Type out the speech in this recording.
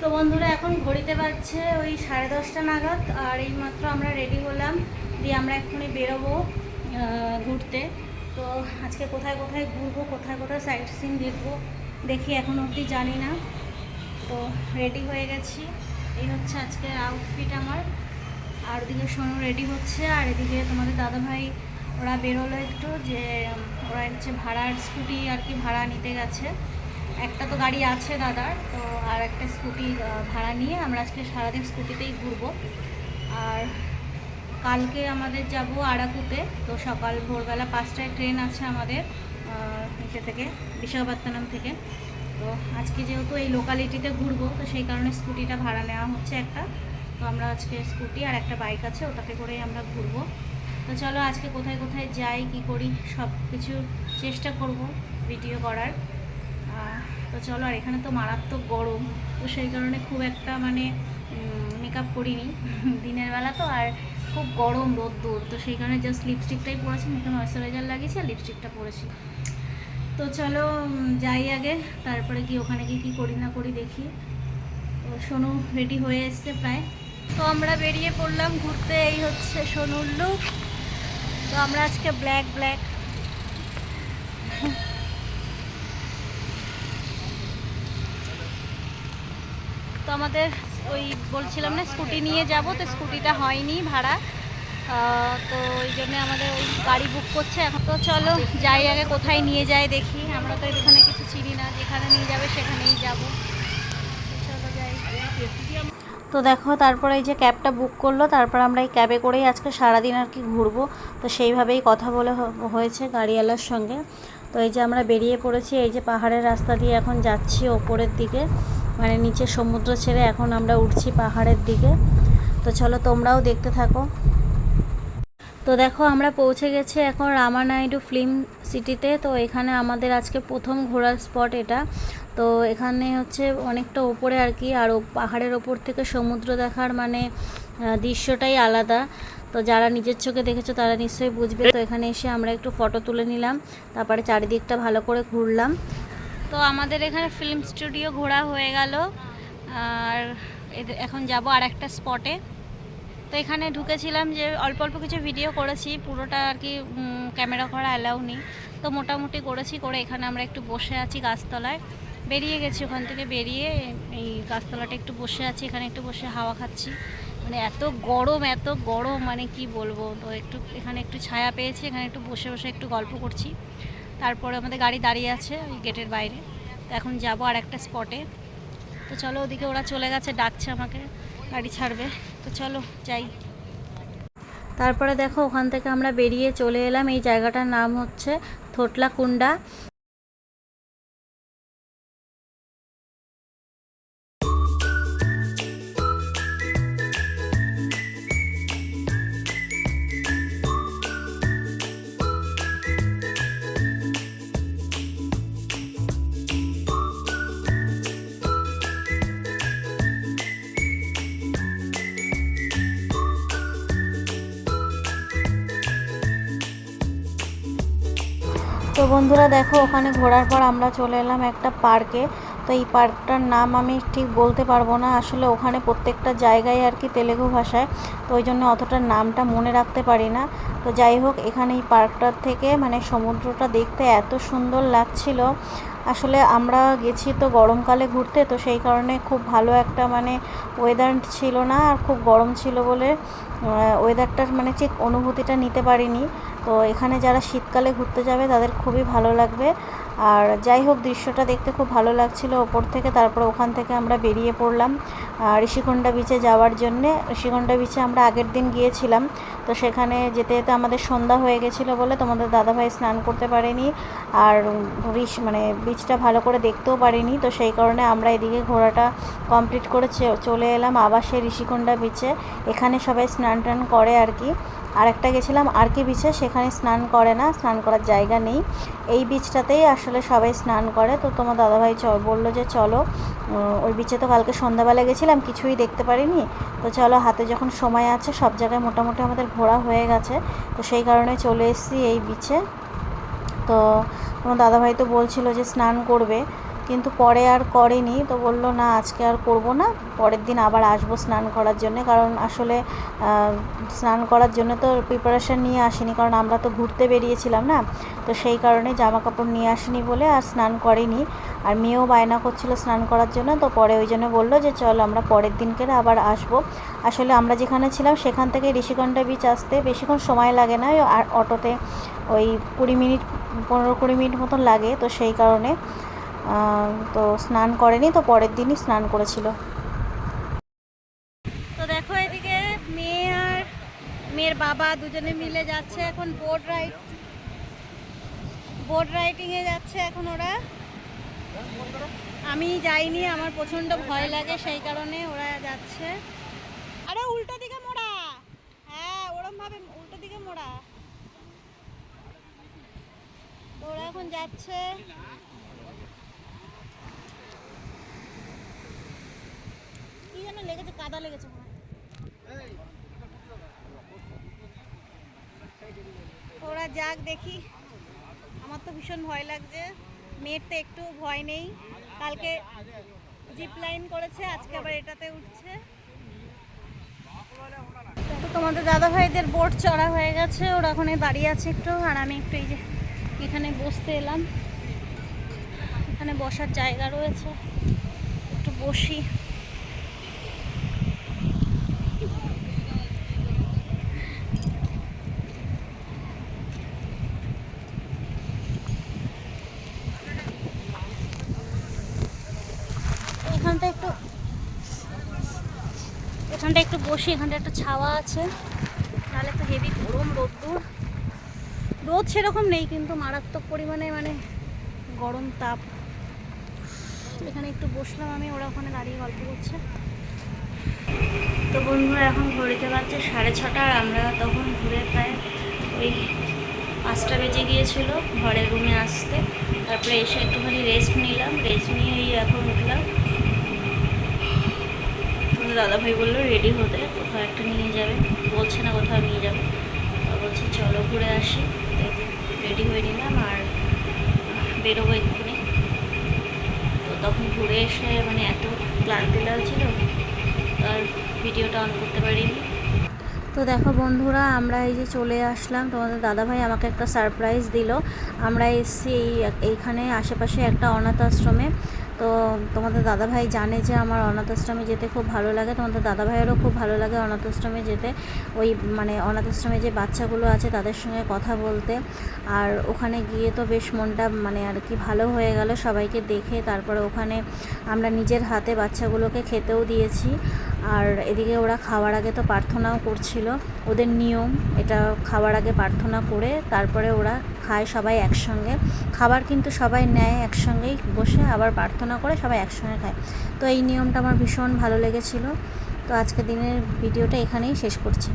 তো বন্ধুরা এখন ঘড়িতে বাজছে ওই 10:30 নাগাদ, আর এইমাত্র আমরা রেডি হলাম, দিয়ে আমরা এক্ষুনি বেরোবো ঘুরতে। তো আজকে কোথায় কোথায় ঘুরবো, কোথায় কোথায় সাইট সিন দেখবো দেখি, এখন অবধি জানি না। তো রেডি হয়ে গেছি, এই হচ্ছে আজকে আউটফিট আমার। আর ওদিকে সোনু রেডি হচ্ছে, আর এদিকে তোমাদের দাদাভাই ওরা বেরোলো একটু, যে ওরা হচ্ছে ভাড়ার স্কুটি আর কি ভাড়া নিতে গেছে। একটা তো গাড়ি আছে দাদার, তো আর একটা স্কুটি ভাড়া নিয়ে আমরা আজকে সারাদিন স্কুটিতেই ঘুরবো। আর কালকে আমাদের যাব আরাকুতে, তো সকাল ভোরবেলা 5টায় ট্রেন আছে আমাদের এখান থেকে, বিশাখাপত্তনম থেকে। তো আজকে যেহেতু এই লোকালিটিতে ঘুরবো, তো সেই কারণে স্কুটিটা ভাড়া নেওয়া হচ্ছে একটা। তো আমরা আজকে স্কুটি আর একটা বাইক আছে, ওটাতে করেই আমরা ঘুরবো। তো চলো আজকে কোথায় কোথায় যাই, কি করি, সব কিছু চেষ্টা করব ভিডিও করার। তো চলো, আর এখানে তো মারাত্মক গরম, তো সেই কারণে খুব একটা মানে মেকআপ করিনি দিনের বেলা তো, আর খুব গরম রোদ্দুর, তো সেই কারণে জাস্ট লিপস্টিকটাই পরেছি, মুখে ময়শ্চারাইজার লাগিয়েছি আর লিপস্টিকটা পরেছি। তো চলো যাই আগে, তারপরে কি ওখানে গিয়ে কী করি না করি দেখি। তো সোনু রেডি হয়ে এসছে প্রায়, তো আমরা বেরিয়ে পড়লাম ঘুরতে। এই হচ্ছে সোনুর লুক। তো আমরা আজকে ব্ল্যাক ব্ল্যাক। তো আমাদের ওই বলছিলাম না স্কুটি নিয়ে যাব, তো স্কুটিটা হয়নি ভাড়া, তো ওই জন্য আমাদের ওই গাড়ি বুক করছে এখন। তো চলো যাই আগে, কোথায় নিয়ে যায় দেখি, আমরা তো এখানে কিছু চিনি না, যেখানে নিয়ে যাবে সেখানেই যাব। চলো যাই। তো দেখো তারপরে এই যে ক্যাবটা বুক করলো, তারপর আমরা এই ক্যাবে করেই আজকে সারাদিন আর কি ঘুরবো। তো সেইভাবেই কথা বলে হয়েছে গাড়িওয়ালার সঙ্গে। তো এই যে আমরা বেরিয়ে পড়েছি, এই যে পাহাড়ের রাস্তা দিয়ে এখন যাচ্ছি ওপরের দিকে, মানে নিচে সমুদ্র ছেড়ে এখন আমরা উঠছি পাহাড়ের দিকে। তো চলো তোমরাও দেখতে থাকো। তো দেখো আমরা পৌঁছে গেছি এখন রামানাইডু ফিল্ম সিটিতে। তো এখানে আমাদের আজকে প্রথম ঘোরার স্পট এটা। তো এখানে হচ্ছে অনেকটা ওপরে আর কি, আর পাহাড়ের ওপর থেকে সমুদ্র দেখার মানে দৃশ্যটাই আলাদা। তো যারা নিজের চোখে দেখেছো তারা নিশ্চয়ই বুঝবে। তো এখানে এসে আমরা একটু ফটো তুলে নিলাম, তারপরে চারিদিকটা ভালো করে ঘুরলাম। তো আমাদের এখানে ফিল্ম স্টুডিও ঘোরা হয়ে গেল, আর এখন যাব আর একটা স্পটে। তো এখানে ঢুকেছিলাম, যে অল্প অল্প কিছু ভিডিও করেছি, পুরোটা আর কি ক্যামেরা করা অ্যালাউ নেই, তো মোটামুটি করেছি। করে এখানে আমরা একটু বসে আছি গাছতলায়, বেরিয়ে গেছি ওখান থেকে, বেরিয়ে এই গাছতলাটা একটু বসে আছি, এখানে একটু বসে হাওয়া খাচ্ছি। মানে এত গরম মানে কি বলবো। তো একটু এখানে একটু ছায়া পেয়েছি, এখানে একটু বসে বসে একটু গল্প করছি। তারপরে আমাদের গাড়ি দাঁড়িয়ে আছে ওই গেটের বাইরে, তো এখন যাবো আর একটা স্পটে। তো চলো, ওদিকে ওরা চলে গেছে, ডাকছে আমাকে, গাড়ি ছাড়বে। তো চলো যাই। তারপরে দেখো ওখান থেকে আমরা বেরিয়ে চলে এলাম, এই জায়গাটার নাম হচ্ছে থোটলাকুন্ডা। তো বন্ধুরা দেখো, ওখানে ঘোরার পর আমরা চলে এলাম একটা পার্কে। তো এই পার্কটার নাম আমি ঠিক বলতে পারবো না, আসলে ওখানে প্রত্যেকটা জায়গায় আর কি তেলেগু ভাষায়, তো ওই জন্য অতটা নামটা মনে রাখতে পারি না। তো যাই হোক, এখানে এই পার্কটার থেকে মানে সমুদ্রটা দেখতে এত সুন্দর লাগছিল। আসলে আমরা গেছি তো গরমকালে ঘুরতে, তো সেই কারণে খুব ভালো একটা মানে ওয়েদার ছিল না, আর খুব গরম ছিল বলে ওয়েদারটার মানে ঠিক অনুভূতিটা নিতে পারিনি। তো এখানে যারা শীতকালে ঘুরতে যাবে তাদের খুবই ভালো লাগবে। আর যাই হোক, দৃশ্যটা দেখতে খুব ভালো লাগছিল ওপর থেকে। তারপরে ওখান থেকে আমরা বেরিয়ে পড়লাম ঋষিকোণা বিচে যাওয়ার জন্যে। ঋষিকোণা বিচে আমরা আগের দিন গিয়েছিলাম, তো সেখানে যেতে যেতে আমাদের সন্ধ্যা হয়ে গেছিলো বলে তোমাদের দাদাভাই স্নান করতে পারেনি, আর মানে বিচটা ভালো করে দেখতেও পারিনি। তো সেই কারণে আমরা এদিকে ঘোরাটা কমপ্লিট করে চলে এলাম আবার সেই ঋষিকোণা বিচে। এখানে সবাই স্নান টান করে আর কি। আরেকটা গেছিলাম আর কি বিচে, সেখানে স্নান করে না, স্নান করার জায়গা নেই। এই বিচটাতেই আসলে সবাই স্নান করে। তো তোমার দাদাভাই বললো যে চলো ওই বিচে, তো কালকে সন্ধ্যাবেলা গেছিলাম, কিছুই দেখতে পারিনি। তো চলো, হাতে যখন সময় আছে, সব জায়গায় মোটামুটি আমাদের ঘোরা হয়ে গেছে, তো সেই কারণে চলে এসেছি এই বিচে। তো তোমার দাদাভাই তো বলছিল যে স্নান করবে, কিন্তু পরে আর করেনি, তো বললো না আজকে আর করব না, পরের দিন আবার আসবো স্নান করার জন্য। কারণ আসলে স্নান করার জন্য তো প্রিপারেশান নিয়ে আসিনি, কারণ আমরা তো ঘুরতে বেরিয়েছিলাম না, তো সেই কারণে জামা কাপড় নিয়ে আসিনি বলে আর স্নান করেনি। আর মেয়েও বায়না করছিল স্নান করার জন্য, তো পরে ওই জন্য বললো যে চল আমরা পরের দিনকে আবার আসবো। আসলে আমরা যেখানে ছিলাম সেখান থেকে ঋষিকণ্ঠা বিচ আসতে বেশিক্ষণ সময় লাগে না, আর অটোতে ওই 15-20 মিনিট মতন লাগে, তো সেই কারণে তো স্নান করেনি, তো পরের দিনই স্নান করেছিল। তো দেখো এদিকে মেয়ে আর মেয়ের বাবা দুজনে মিলে যাচ্ছে এখন বোট রাইডিংয়ে যাচ্ছে এখন ওরা। আমি যাইনি, আমার প্রচণ্ড ভয় লাগে, সেই কারণে ওরা যাচ্ছে। আরে উল্টো দিকে মোড়া, হ্যাঁ ওরম ভাবে উল্টো দিকে মোড়া। তো ওরা এখন যাচ্ছে। কি যেন লেগেছে, কাদা লেগেছে মনে হয়। ওরা যাক, দেখি। আমার তো ভীষণ ভয় লাগছে, মেয়ের তো একটু ভয় নেই। কালকে জিপ লাইন করেছে, আজকে আবার এটাতে উঠছে। তো তোমাদের দাদা ভাইদের বোট চড়া হয়ে গেছে, ওরা ওখানে দাঁড়িয়ে আছে একটু, আর আমি একটু এই যে এখানে বসতে এলাম। এখানে বসার জায়গা রয়েছে, একটু বসি। এখানটা একটু বসি, এখানটা একটু ছাওয়া আছে, নাহলে তো হেভি গরম রোদ সেরকম নেই, কিন্তু মারাত্মক পরিমাণে মানে গরম তাপ। এখানে একটু বসলাম আমি, ওরা ওখানে দাঁড়িয়ে গল্প করছে। তো বন্ধুরা এখন ঘড়িতে বাজছে 6:30, আর আমরা তখন ঘুরে প্রায় ওই 5টা বেজে গিয়েছিল ঘরের রুমে আসতে। তারপরে এসে একটুখানি রেস্ট নিলাম, রেস্ট নিয়ে এখন উঠলাম। দাদাভাই বললো রেডি হতে, কোথাও একটা নিয়ে যাবে, বলছে না কোথাও নিয়ে যাবে, বলছে চলো ঘুরে আসি। রেডি হয়ে নিলাম আর বেরোবো এক্ষুনি। তো তখন ঘুরে এসে মানে এত ক্লান্তি লাগছিল, আর ভিডিওটা অন করতে পারিনি। তো দেখো বন্ধুরা, আমরা এই যে চলে আসলাম, তোমাদের দাদাভাই আমাকে একটা সারপ্রাইজ দিল। আমরা এসেছি এইখানে আশেপাশে একটা অনাথ আশ্রমে। তো তোমাদের দাদাভাই জানে যে আমার অনাথ আশ্রমে যেতে খুব ভালো লাগে, তোমাদের দাদাভাইয়েরও খুব ভালো লাগে অনাথ আশ্রমে যেতে। ওই মানে অনাথ আশ্রমে যে বাচ্চাগুলো আছে তাদের সঙ্গে কথা বলতে। আর ওখানে গিয়ে তো বেশ মনটা মানে আর কি ভালো হয়ে গেল সবাইকে দেখে। তারপরে ওখানে আমরা নিজের হাতে বাচ্চাগুলোকে খেতেও দিয়েছি। আর এদিকে ওরা খাওয়ার আগে তো প্রার্থনাও করছিল, ওদের নিয়ম এটা, খাওয়ার আগে প্রার্থনা করে তারপরে ওরা খায় সবাই একসঙ্গে। খাবার কিন্তু সবাই নেয় একসঙ্গেই বসে, আবার প্রার্থনা করে সবাই একসঙ্গে খায়। তো এই নিয়মটা আমার ভীষণ ভালো লেগেছিলো। তো আজকের দিনের ভিডিওটা এখানেই শেষ করছি।